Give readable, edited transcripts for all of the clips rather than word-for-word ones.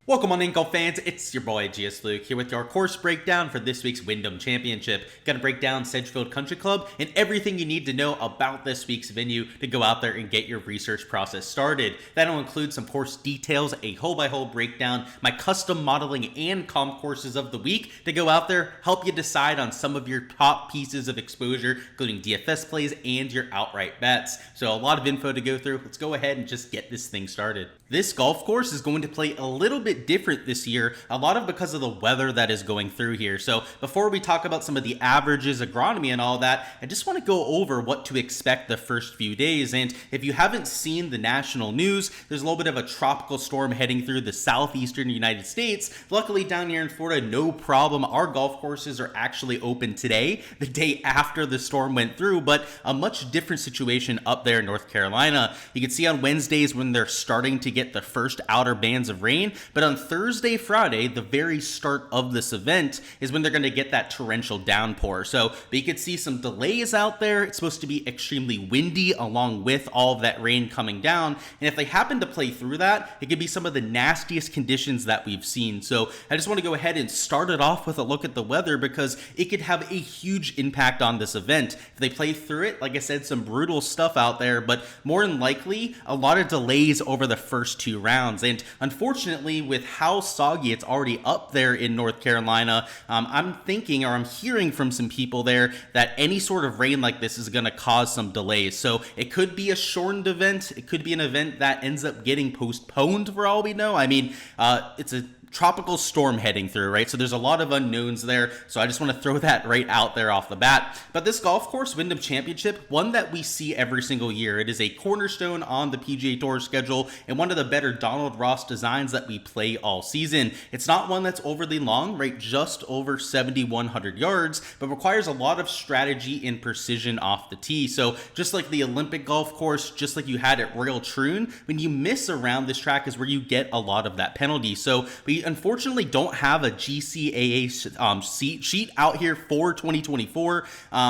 Welcome on in, golf fans. It's your boy Gsluke here with your course breakdown for this week's Wyndham Championship. Gonna break down Sedgefield Country Club and everything you need to know about this week's venue to go out there and get your research process started. That'll include some course details, a hole-by-hole breakdown, my custom modeling and comp courses of the week to go out there, help you decide on some of your top pieces of exposure, including DFS plays and your outright bets. So a lot of info to go through. Let's go ahead and just get this thing started. This golf course is going to play a little bit different this year, a lot of because of the weather that is going through here. So before we talk about some of the averages, agronomy and all that, I just want to go over what to expect the first few days. And if you haven't seen the national news, there's a little bit of a tropical storm heading through the southeastern United States. Luckily down here in Florida, no problem. Our golf courses are actually open today, the day after the storm went through, but a much different situation up there in North Carolina. You can see on Wednesdays when they're starting to get the first outer bands of rain, but on Thursday, Friday, the very start of this event is when they're going to get that torrential downpour. So, but you could see some delays out there. It's supposed to be extremely windy along with all of that rain coming down. And if they happen to play through that, it could be some of the nastiest conditions that we've seen. So I just want to go ahead and start it off with a look at the weather because it could have a huge impact on this event. If they play through it, like I said, some brutal stuff out there, but more than likely, a lot of delays over the first two rounds. And unfortunately, with how soggy it's already up there in North Carolina, I'm thinking, or I'm hearing from some people there, that any sort of rain like this is going to cause some delays. So it could be a shortened event. It could be an event that ends up getting postponed for all we know. I mean, it's a tropical storm heading through, right? So there's a lot of unknowns there. So I just want to throw that right out there off the bat. But this golf course, Wyndham Championship, one that we see every single year. It is a cornerstone on the PGA Tour schedule and one of the better Donald Ross designs that we play all season. It's not one that's overly long, right? Just over 7,100 yards, but requires a lot of strategy and precision off the tee. So just like the Olympic golf course, just like you had at Royal Troon, when you miss around this track is where you get a lot of that penalty. So we unfortunately don't have a GCAA seat sheet out here for 2024.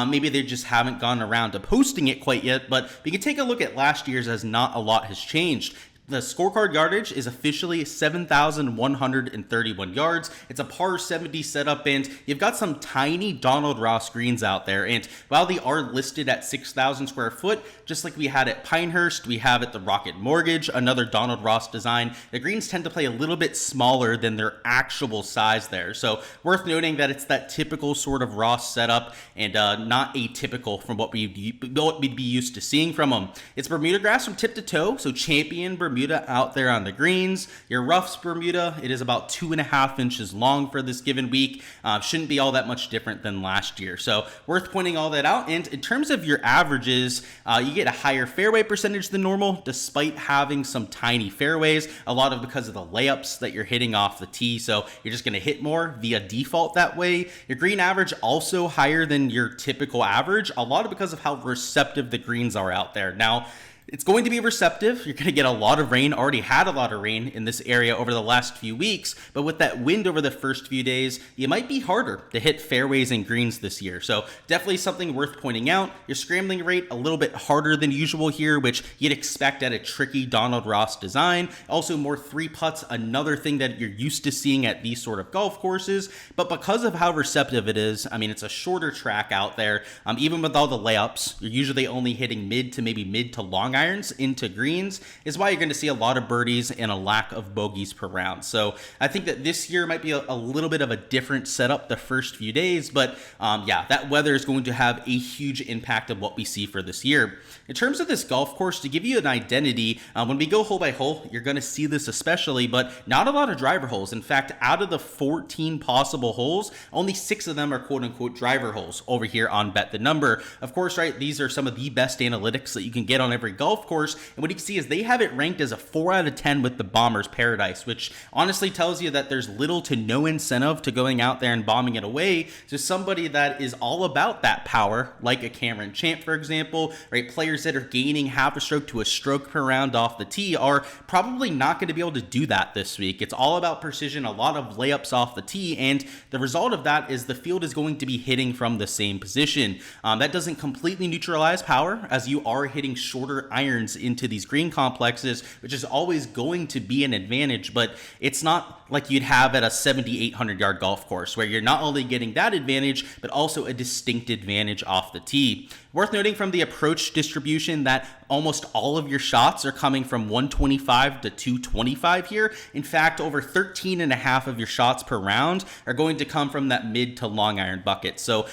Maybe they just haven't gone around to posting it quite yet, but we can take a look at last year's as not a lot has changed. The scorecard yardage is officially 7,131 yards. It's a par 70 setup, and you've got some tiny Donald Ross greens out there. And while they are listed at 6,000 square foot, just like we had at Pinehurst, we have at the Rocket Mortgage, another Donald Ross design, the greens tend to play a little bit smaller than their actual size there. So worth noting that it's that typical sort of Ross setup and not atypical from what we'd be used to seeing from them. It's Bermuda grass from tip to toe, so champion Bermuda out there on the greens. Your roughs Bermuda, it is about 2.5 inches long for this given week. Shouldn't be all that much different than last year. So worth pointing all that out. And in terms of your averages, you get a higher fairway percentage than normal, despite having some tiny fairways, a lot of because of the layups that you're hitting off the tee. So you're just going to hit more via default that way. Your green average also higher than your typical average, a lot of because of how receptive the greens are out there. Now, it's going to be receptive. You're going to get a lot of rain, already had a lot of rain in this area over the last few weeks, but with that wind over the first few days, it might be harder to hit fairways and greens this year. So definitely something worth pointing out. Your scrambling rate a little bit harder than usual here, which you'd expect at a tricky Donald Ross design. Also more three putts, another thing that you're used to seeing at these sort of golf courses, but because of how receptive it is, I mean, it's a shorter track out there. Even with all the layups, you're usually only hitting mid to long irons into greens, is why you're going to see a lot of birdies and a lack of bogeys per round. So I think that this year might be a little bit of a different setup the first few days, but yeah, that weather is going to have a huge impact of what we see for this year. In terms of this golf course, to give you an identity, when we go hole by hole, you're going to see this especially, but not a lot of driver holes. In fact, out of the 14 possible holes, only 6 of them are quote unquote driver holes over here on Bet the Number. Of course, right, these are some of the best analytics that you can get on every golf course, and what you can see is they have it ranked as a 4 out of 10 with the Bombers Paradise, which honestly tells you that there's little to no incentive to going out there and bombing it away to somebody that is all about that power, like a Cameron Champ, for example, right? Players that are gaining half a stroke to a stroke per round off the tee are probably not going to be able to do that this week. It's all about precision, a lot of layups off the tee, and the result of that is the field is going to be hitting from the same position. That doesn't completely neutralize power, as you are hitting shorter irons into these green complexes, which is always going to be an advantage, but it's not like you'd have at a 7,800 yard golf course where you're not only getting that advantage, but also a distinct advantage off the tee. Worth noting from the approach distribution that almost all of your shots are coming from 125 to 225 here. In fact, over 13 and a half of your shots per round are going to come from that mid to long iron bucket. So,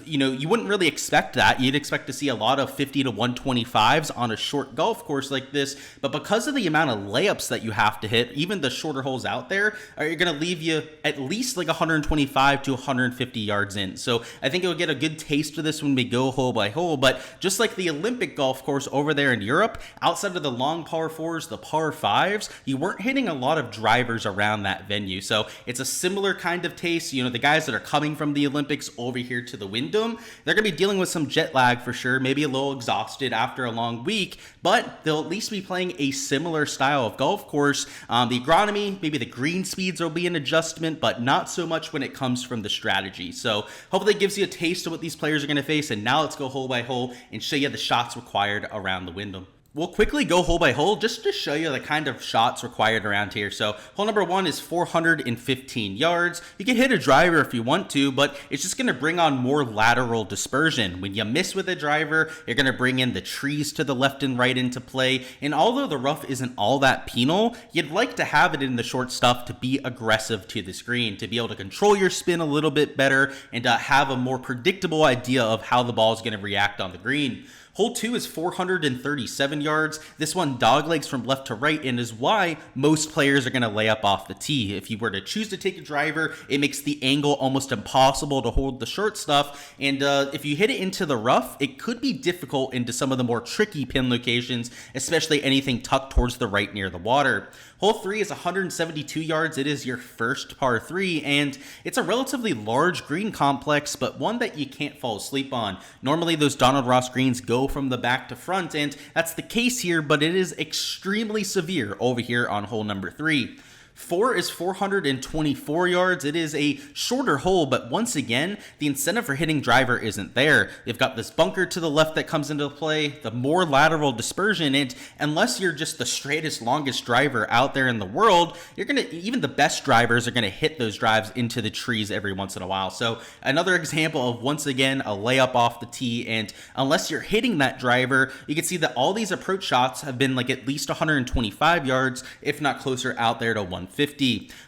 you wouldn't really expect that. You'd expect to see a lot of 50 to 125s on a short golf course like this, but because of the amount of layups that you have to hit, even the shorter holes out there are going to leave you at least like 125 to 150 yards in. So I think you'll get a good taste of this when we go hole by hole, but just like the Olympic golf course over there in Europe, outside of the long par fours, the par fives, you weren't hitting a lot of drivers around that venue. So it's a similar kind of taste. The guys that are coming from the Olympics over here to the Wyndham, they're going to be dealing with some jet lag for sure, maybe a little exhausted after a long week, but they'll at least be playing a similar style of golf course. The agronomy, maybe the green speeds will be an adjustment, but not so much when it comes from the strategy. So hopefully it gives you a taste of what these players are going to face. And now let's go hole by hole and show you the shots required around the Wyndham. We'll quickly go hole by hole just to show you the kind of shots required around here. So hole number 1 is 415 yards. You can hit a driver if you want to, but it's just going to bring on more lateral dispersion. When you miss with a driver, you're going to bring in the trees to the left and right into play. And although the rough isn't all that penal, you'd like to have it in the short stuff to be aggressive to the screen, to be able to control your spin a little bit better and have a more predictable idea of how the ball is going to react on the green. Hole 2 is 437 yards. This one doglegs from left to right and is why most players are going to lay up off the tee. If you were to choose to take a driver, it makes the angle almost impossible to hold the short stuff. And if you hit it into the rough, it could be difficult into some of the more tricky pin locations, especially anything tucked towards the right near the water. Hole 3 is 172 yards. It is your first par 3, and it's a relatively large green complex, but one that you can't fall asleep on. Normally, those Donald Ross greens go from the back to front, and that's the case here, but it is extremely severe over here on hole number 3. 4 is 424 yards. It is a shorter hole, but once again, the incentive for hitting driver isn't there. You've got this bunker to the left that comes into play, the more lateral dispersion, and unless you're just the straightest, longest driver out there in the world, even the best drivers are gonna hit those drives into the trees every once in a while. So another example of, once again, a layup off the tee, and unless you're hitting that driver, you can see that all these approach shots have been like at least 125 yards, if not closer out there to 150.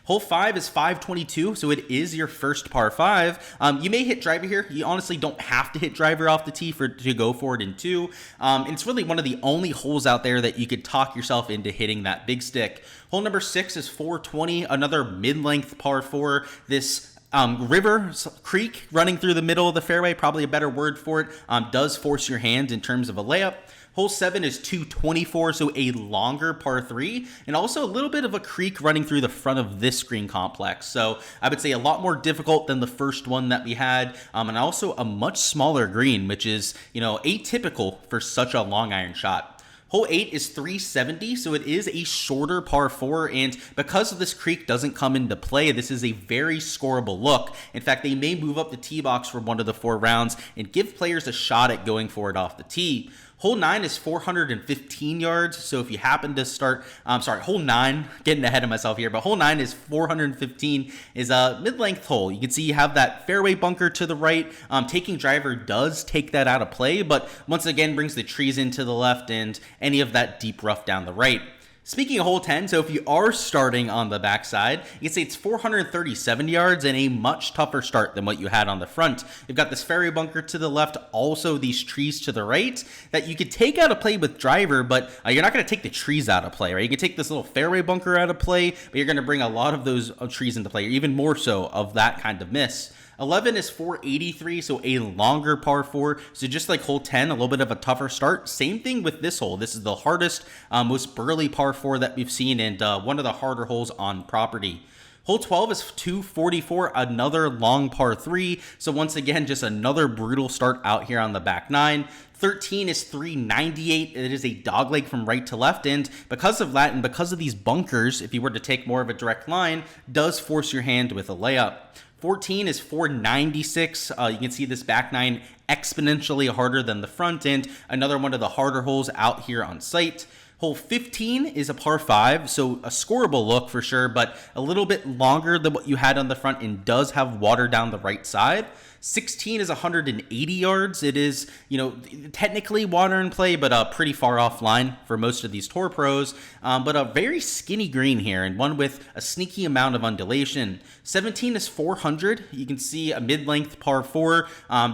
Hole 5 is 522, so it is your first par 5. You may hit driver here. You honestly don't have to hit driver off the tee to go for it in 2. And it's really one of the only holes out there that you could talk yourself into hitting that big stick. Hole number 6 is 420, another mid-length par 4. This creek running through the middle of the fairway, probably a better word for it, does force your hand in terms of a layup. Hole 7 is 224, so a longer par 3, and also a little bit of a creek running through the front of this green complex. So I would say a lot more difficult than the first one that we had, and also a much smaller green, which is, atypical for such a long iron shot. Hole 8 is 370, so it is a shorter par 4, and because this creek doesn't come into play, this is a very scoreable look. In fact, they may move up the tee box for one of the 4 rounds and give players a shot at going for it off the tee. Hole 9 is 415 yards, so if you happen to start, hole 9, getting ahead of myself here, but hole 9 is 415, is a mid-length hole. You can see you have that fairway bunker to the right. Taking driver does take that out of play, but once again brings the trees into the left and any of that deep rough down the right. Speaking of hole 10, so if you are starting on the backside, you can see it's 437 yards and a much tougher start than what you had on the front. You've got this fairway bunker to the left, also these trees to the right that you could take out of play with driver, but you're not going to take the trees out of play, right? You can take this little fairway bunker out of play, but you're going to bring a lot of those trees into play, or even more so of that kind of miss. 11 is 483, so a longer par 4. So just like hole 10, a little bit of a tougher start. Same thing with this hole. This is the hardest, most burly par 4 that we've seen, and one of the harder holes on property. Hole 12 is 244, another long par 3. So once again, just another brutal start out here on the back 9. 13 is 398. It is a dogleg from right to left, and because of that and because of these bunkers, if you were to take more of a direct line, does force your hand with a layup. 14 is 496. You can see this back nine exponentially harder than the front end. Another one of the harder holes out here on site. Hole 15 is a par 5, so a scoreable look for sure, but a little bit longer than what you had on the front and does have water down the right side. 16 is 180 yards. It is, technically water in play, but pretty far offline for most of these tour pros. But a very skinny green here, and one with a sneaky amount of undulation. 17 is 400. You can see a mid-length par 4,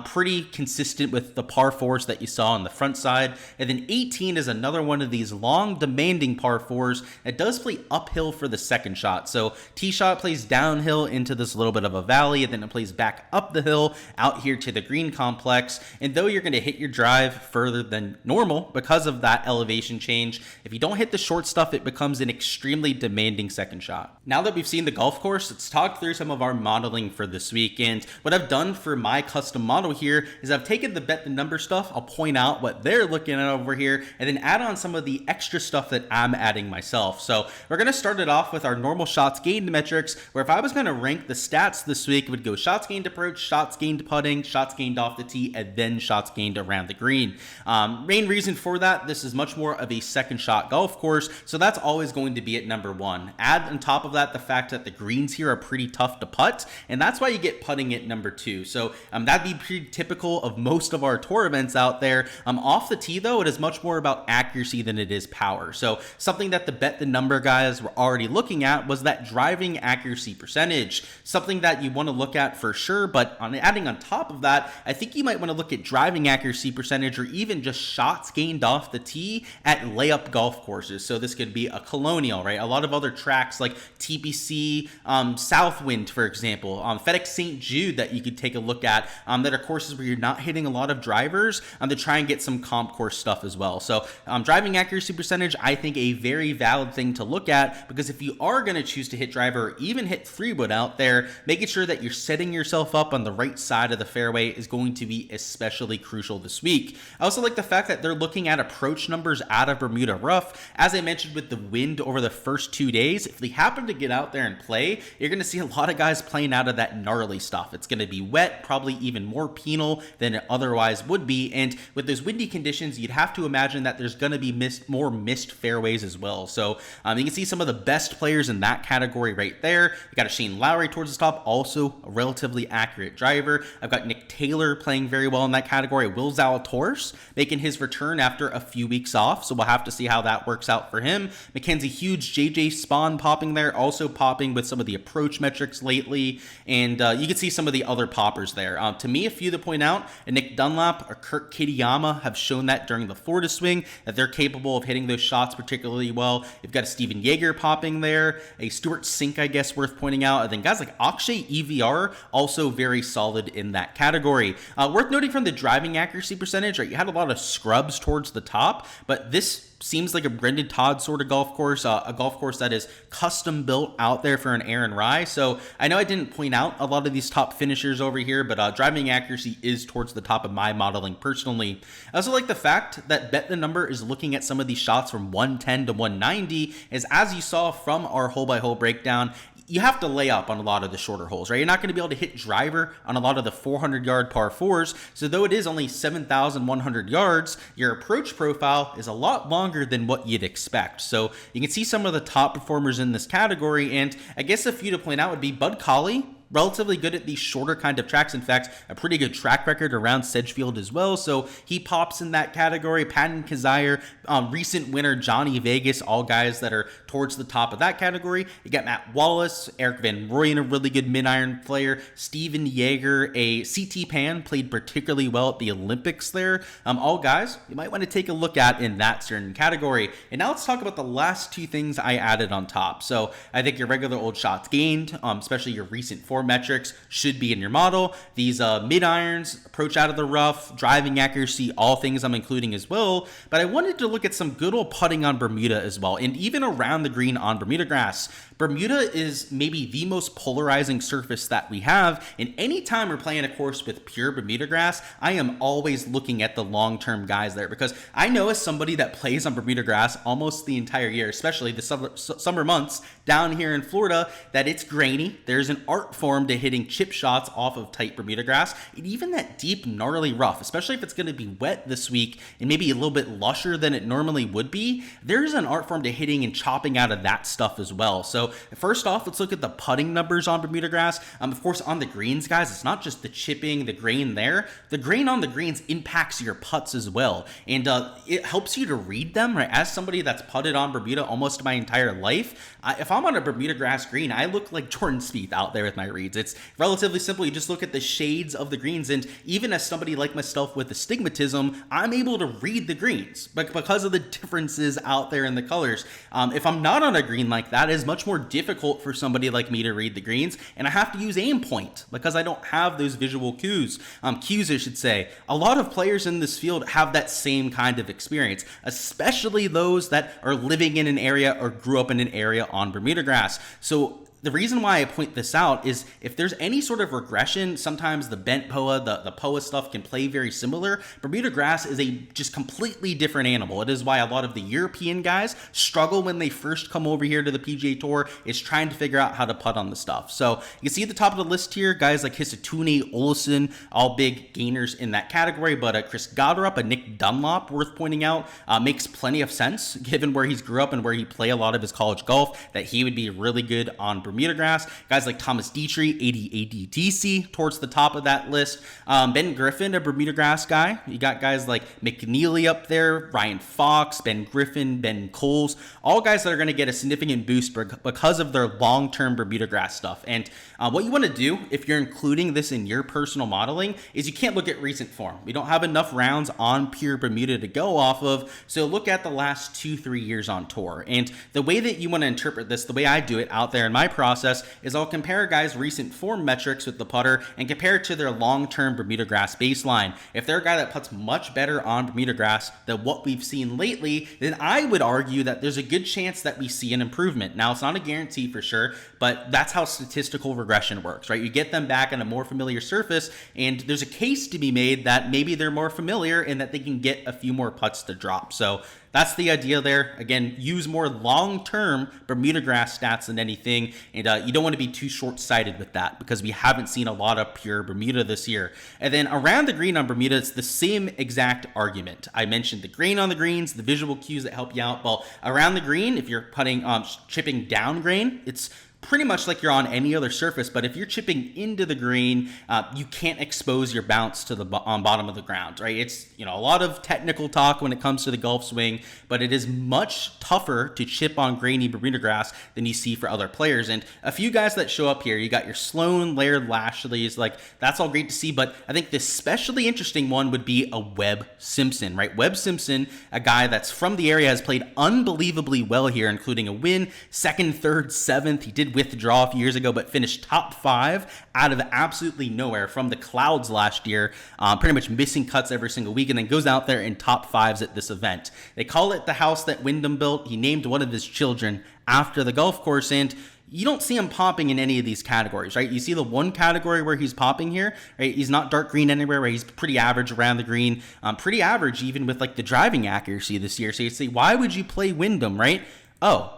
pretty consistent with the par 4s that you saw on the front side. And then 18 is another one of these long, demanding par 4s that does play uphill for the second shot. So tee shot plays downhill into this little bit of a valley, and then it plays back up the hill out here to the green complex. And though you're going to hit your drive further than normal because of that elevation change, if you don't hit the short stuff, it becomes an extremely demanding second shot. Now that we've seen the golf course, let's talk through some of our modeling for this week. And what I've done for my custom model here is I've taken the bet the number stuff. I'll point out what they're looking at over here and then add on some of the extra stuff that I'm adding myself. So we're going to start it off with our normal shots gained metrics, where if I was going to rank the stats this week, it would go shots gained approach, shots gained putting, shots gained off the tee, and then shots gained around the green. Main reason for that, this is much more of a second shot golf course, so that's always going to be at number 1. Add on top of that the fact that the greens here are pretty tough to putt, and that's why you get putting at number 2. So that'd be pretty typical of most of our tour events out there. Off the tee though, it is much more about accuracy than it is power. So something that the bet the number guys were already looking at was that driving accuracy percentage, something that you want to look at for sure. But adding on top of that, I think you might want to look at driving accuracy percentage or even just shots gained off the tee at layup golf courses. So this could be a Colonial, right? A lot of other tracks like TPC, Southwind, for example, FedEx St. Jude that you could take a look at, that are courses where you're not hitting a lot of drivers, to try and get some comp course stuff as well. So driving accuracy percentage, I think a very valid thing to look at, because if you are going to choose to hit driver or even hit 3-wood out there, making sure that you're setting yourself up on the right side of the fairway is going to be especially crucial this week. I also like the fact that they're looking at approach numbers out of Bermuda rough. As I mentioned with the wind over the first 2 days, if they happen to get out there and play, you're going to see a lot of guys playing out of that gnarly stuff. It's going to be wet, probably even more penal than it otherwise would be. And with those windy conditions, you'd have to imagine that there's going to be more missed fairways as well. So you can see some of the best players in that category right there. You got a Shane Lowry towards the top, also a relatively accurate driver. I've got Nick Taylor playing very well in that category. Will Zalatoris making his return after a few weeks off, so we'll have to see how that works out for him. Mackenzie Hughes, JJ Spawn popping there, also popping with some of the approach metrics lately, and you can see some of the other poppers there. To me, a few to point out, Nick Dunlap or Kurt Kitayama have shown that during the Florida swing, that they're capable of hitting those shots particularly well. You've got a Steven Yeager popping there, a Stuart Sink, I guess, worth pointing out, and then guys like Akshay EVR, also very solid in that category. Worth noting from the driving accuracy percentage, right, you had a lot of scrubs towards the top, but this seems like a Brendan Todd sort of golf course, a golf course that is custom built out there for an Aaron Rye. So I know I didn't point out a lot of these top finishers over here, but driving accuracy is towards the top of my modeling personally. I also like the fact that Bet the Number is looking at some of these shots from 110 to 190, as you saw from our hole-by-hole breakdown, you have to lay up on a lot of the shorter holes, right? You're not going to be able to hit driver on a lot of the 400-yard par 4s. So though it is only 7,100 yards, your approach profile is a lot longer than what you'd expect. So you can see some of the top performers in this category. And I guess a few to point out would be Bud Colley, relatively good at these shorter kind of tracks. In fact, a pretty good track record around Sedgefield as well. So he pops in that category. Patton Kazire, recent winner Johnny Vegas, all guys that are towards the top of that category. You got Matt Wallace, Eric Van Rooyen, a really good mid-iron player. Steven Yeager, a CT Pan, played particularly well at the Olympics there. All guys you might want to take a look at in that certain category. And now let's talk about the last two things I added on top. So I think your regular old shots gained, especially your recent form metrics, should be in your model. These mid irons, approach out of the rough, driving accuracy, all things I'm including as well. But I wanted to look at some good old putting on Bermuda as well, and even around around the green on Bermuda grass. Bermuda is maybe the most polarizing surface that we have, and anytime we're playing a course with pure Bermuda grass, I am always looking at the long-term guys there, because I know as somebody that plays on Bermuda grass almost the entire year, especially the summer months down here in Florida, that it's grainy. There's an art form to hitting chip shots off of tight Bermuda grass, and even that deep, gnarly rough, especially if it's going to be wet this week and maybe a little bit lusher than it normally would be, there's an art form to hitting and chopping out of that stuff as well. So first off, let's look at the putting numbers on Bermuda grass. Of course, on the greens, guys, it's not just the chipping, the grain there. The grain on the greens impacts your putts as well, and it helps you to read them, right? As somebody that's putted on Bermuda almost my entire life, if I'm on a Bermuda grass green, I look like Jordan Spieth out there with my reads. It's relatively simple. You just look at the shades of the greens, and even as somebody like myself with astigmatism, I'm able to read the greens, but because of the differences out there in the colors. If I'm not on a green like that, it's much more difficult for somebody like me to read the greens, and I have to use aim point because I don't have those visual cues, I should say. A lot of players in this field have that same kind of experience, especially those that are living in an area or grew up in an area on Bermuda grass. So the reason why I point this out is if there's any sort of regression, sometimes the bent POA, the POA stuff can play very similar. Bermuda grass is a just completely different animal. It is why a lot of the European guys struggle when they first come over here to the PGA Tour, is trying to figure out how to putt on the stuff. So you can see at the top of the list here, guys like Hisatune, Olesen, all big gainers in that category, but Chris Goddard, a Nick Dunlop, worth pointing out, makes plenty of sense given where he's grew up and where he played a lot of his college golf, that he would be really good on Bermuda grass. Guys like Thomas Dietrich, ADADDC, towards the top of that list. Ben Griffin, a Bermuda grass guy. You got guys like McNeely up there, Ryan Fox, Ben Griffin, Ben Coles, all guys that are going to get a significant boost because of their long-term Bermuda grass stuff. And what you want to do if you're including this in your personal modeling is you can't look at recent form. We don't have enough rounds on pure Bermuda to go off of, so look at the last 2-3 years on tour. And the way that you want to interpret this, the way I do it out there in my process, is I'll compare guys' recent form metrics with the putter and compare it to their long-term Bermuda grass baseline. If they're a guy that puts much better on Bermuda grass than what we've seen lately, then I would argue that there's a good chance that we see an improvement. Now, it's not a guarantee for sure, but that's how statistical regression works, right? You get them back on a more familiar surface, and there's a case to be made that maybe they're more familiar and that they can get a few more putts to drop. So that's the idea there. Again, use more long-term Bermuda grass stats than anything, and you don't want to be too short-sighted with that because we haven't seen a lot of pure Bermuda this year. And then around the green on Bermuda, it's the same exact argument. I mentioned the grain on the greens, the visual cues that help you out. Well, around the green, if you're putting chipping down grain, it's pretty much like you're on any other surface, but if you're chipping into the green, you can't expose your bounce to the bottom of the ground, right? It's, a lot of technical talk when it comes to the golf swing, but it is much tougher to chip on grainy Bermuda grass than you see for other players. And a few guys that show up here, you got your Sloan, Laird, Lashleys, like that's all great to see, but I think the especially interesting one would be a Webb Simpson, right? Webb Simpson, a guy that's from the area, has played unbelievably well here, including a win, 2nd, 3rd, 7th. He did withdraw a few years ago, but finished top 5 out of absolutely nowhere from the clouds last year, pretty much missing cuts every single week, and then goes out there in top 5s at this event. They call it the house that Wyndham built. He named one of his children after the golf course, and you don't see him popping in any of these categories, right? You see the one category where he's popping here, right? He's not dark green anywhere, right? He's pretty average around the green, pretty average even with like the driving accuracy this year. So you say, why would you play Wyndham, right? Oh,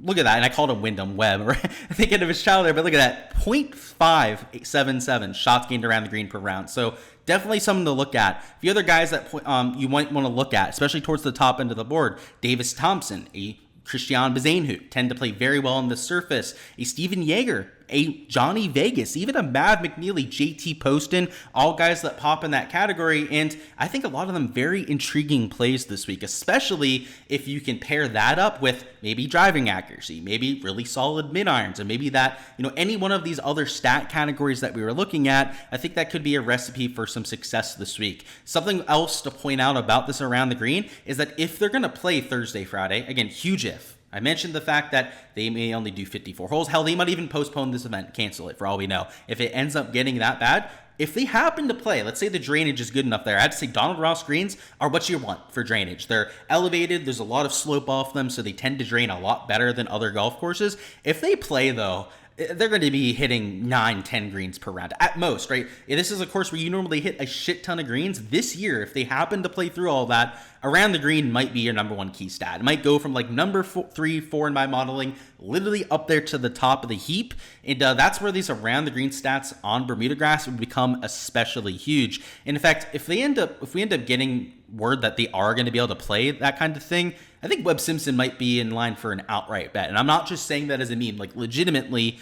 look at that. And I called him Wyndham Webb, right? Thinking of his child there, but look at that. 0.577 shots gained around the green per round. So definitely something to look at. The other guys that you might want to look at, especially towards the top end of the board, Davis Thompson, a Christian Bezainhout, tend to play very well on the surface. A Steven Yeager, a Johnny Vegas, even a Mav McNeely, JT Poston, all guys that pop in that category. And I think a lot of them very intriguing plays this week, especially if you can pair that up with maybe driving accuracy, maybe really solid mid-irons, and maybe that, any one of these other stat categories that we were looking at. I think that could be a recipe for some success this week. Something else to point out about this around the green is that if they're going to play Thursday, Friday, again, huge if. I mentioned the fact that they may only do 54 holes. Hell, they might even postpone this event, cancel it for all we know. If it ends up getting that bad, if they happen to play, let's say the drainage is good enough there, I'd say Donald Ross greens are what you want for drainage. They're elevated, there's a lot of slope off them, so they tend to drain a lot better than other golf courses. If they play, though, they're going to be hitting 9-10 greens per round at most, right? This is a course where you normally hit a shit ton of greens. This year, if they happen to play through all that, around the green might be your number one key stat. It might go from like number 3, 4 in my modeling, literally up there to the top of the heap. And that's where these around the green stats on Bermuda grass would become especially huge. And in fact, if we end up getting word that they are going to be able to play that kind of thing, I think Webb Simpson might be in line for an outright bet. And I'm not just saying that as a meme. Like, legitimately,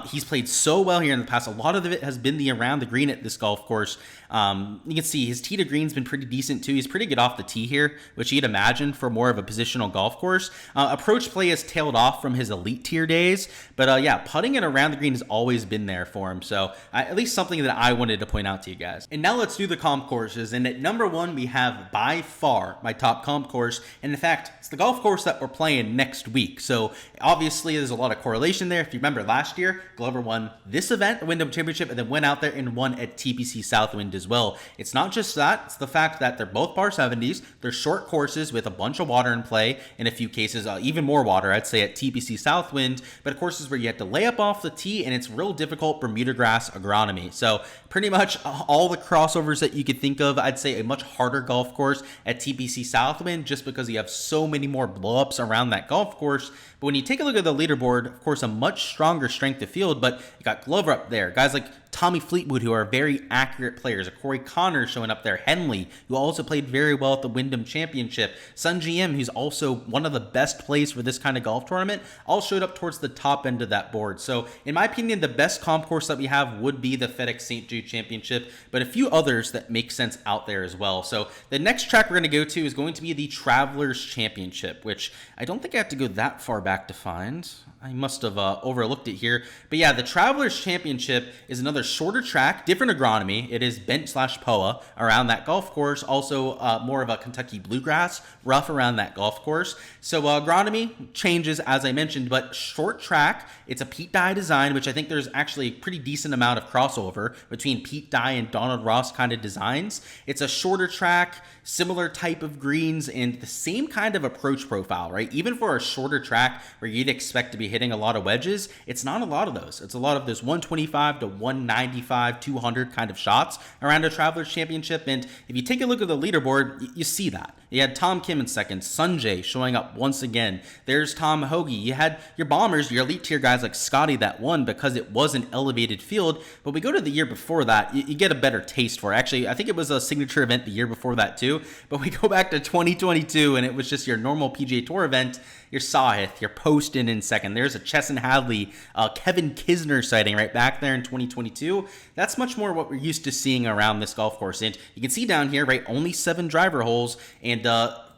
he's played so well here in the past. A lot of it has been the around the green at this golf course. You can see his tee to green's been pretty decent too. He's pretty good off the tee here, which you'd imagine for more of a positional golf course. Approach play has tailed off from his elite tier days, but yeah, putting it around the green has always been there for him. So at least something that I wanted to point out to you guys. And now let's do the comp courses. And at number 1, we have by far my top comp course. And in fact, it's the golf course that we're playing next week. So obviously there's a lot of correlation there. If you remember last year, Glover won this event, the Wyndham Championship, and then went out there and won at TPC Southwind as well. It's not just that, it's the fact that they're both par 70s. They're short courses with a bunch of water in play, in a few cases even more water, I'd say, at TPC Southwind, but courses where you have to lay up off the tee, and it's real difficult Bermuda grass agronomy. So pretty much all the crossovers that you could think of, I'd say a much harder golf course at TPC Southwind, just because you have so many more blowups around that golf course. But when you take a look at the leaderboard, of course, a much stronger strength of field, but you got Glover up there, guys like Tommy Fleetwood, who are very accurate players, Corey Connors showing up there, Henley, who also played very well at the Wyndham Championship, Sun GM, who's also one of the best plays for this kind of golf tournament, all showed up towards the top end of that board. So in my opinion, the best comp course that we have would be the FedEx St. Jude Championship, but a few others that make sense out there as well. So the next track we're going to go to is going to be the Travelers Championship, which I don't think I have to go that far back to find. I must have overlooked it here. But yeah, the Travelers Championship is another shorter track, different agronomy. It is bent/POA around that golf course. Also more of a Kentucky bluegrass, rough around that golf course. So agronomy changes, as I mentioned, but short track. It's a Pete Dye design, which I think there's actually a pretty decent amount of crossover between Pete Dye and Donald Ross kind of designs. It's a shorter track, similar type of greens, and the same kind of approach profile, right? Even for a shorter track where you'd expect to be hitting a lot of wedges, it's not a lot of those. It's a lot of those 125 to 195, 200 kind of shots around a Travelers Championship. And if you take a look at the leaderboard, you see that. You had Tom Kim in second, Sunjay showing up once again. There's Tom Hoagie. You had your bombers, your elite tier guys like Scotty that won because it was an elevated field. But we go to the year before that, you get a better taste for it. Actually, I think it was a signature event the year before that too. But we go back to 2022 and it was just your normal PGA Tour event. Your Sahith, your Poston in second. There's a Chesson Hadley, Kevin Kisner sighting right back there in 2022. That's much more what we're used to seeing around this golf course. And you can see down here, right, only 7 driver holes and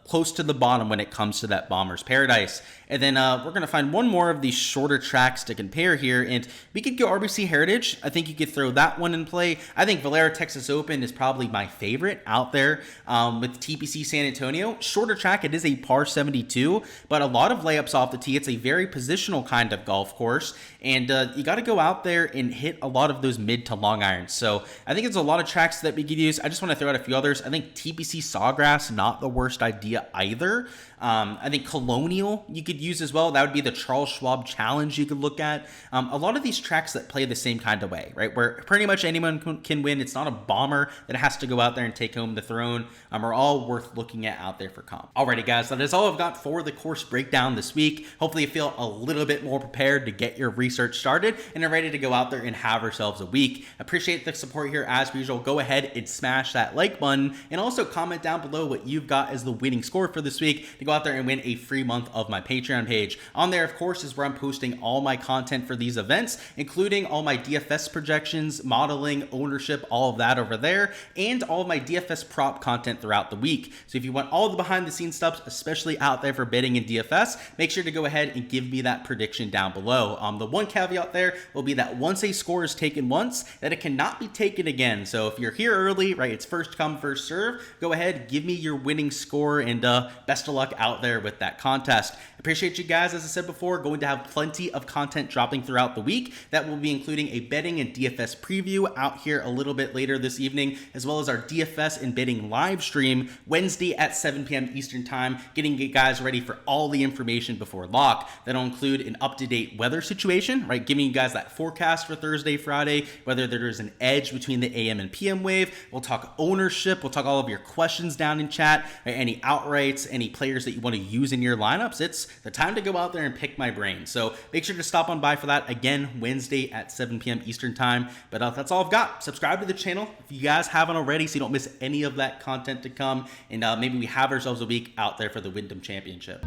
close to the bottom when it comes to that Bomber's Paradise. And then we're going to find one more of these shorter tracks to compare here. And we could go RBC Heritage. I think you could throw that one in play. I think Valero Texas Open is probably my favorite out there with TPC San Antonio. Shorter track, it is a par 72, but a lot of layups off the tee. It's a very positional kind of golf course. And you got to go out there and hit a lot of those mid to long irons. So I think it's a lot of tracks that we could use. I just want to throw out a few others. I think TPC Sawgrass, not the worst idea either. I think Colonial you could use as well. That would be the Charles Schwab Challenge you could look at. A lot of these tracks that play the same kind of way, right? Where pretty much anyone can win. It's not a bomber that has to go out there and take home the throne. Are all worth looking at out there for comp. Alrighty guys, that is all I've got for the course breakdown this week. Hopefully you feel a little bit more prepared to get your research started and are ready to go out there and have ourselves a week. Appreciate the support here as usual. Go ahead and smash that like button and also comment down below what you've got as the winning score for this week to go out there and win a free month of my Patreon page. On there, of course, is where I'm posting all my content for these events, including all my DFS projections, modeling, ownership, all of that over there, and all of my DFS prop content throughout the week. So if you want all the behind the scenes stuff, especially out there for betting in DFS, make sure to go ahead and give me that prediction down below. The one caveat there will be that once a score is taken once, that it cannot be taken again. So if you're here early, right, it's first come, first serve, go ahead, give me your winning score, and best of luck out there with that contest. Appreciate Appreciate you guys. As I said before, going to have plenty of content dropping throughout the week. That will be including a betting and DFS preview out here a little bit later this evening, as well as our DFS and betting live stream Wednesday at 7 p.m. Eastern time, getting you guys ready for all the information before lock. That'll include an up-to-date weather situation, right? Giving you guys that forecast for Thursday, Friday, whether there's an edge between the AM and PM wave. We'll talk ownership. We'll talk all of your questions down in chat, right? Any outrights, any players that you want to use in your lineups. It's the time to go out there and pick my brain. So make sure to stop on by for that again Wednesday at 7 p.m. Eastern time. But that's all I've got. Subscribe to the channel if you guys haven't already, so you don't miss any of that content to come. And maybe we have ourselves a week out there for the Wyndham Championship.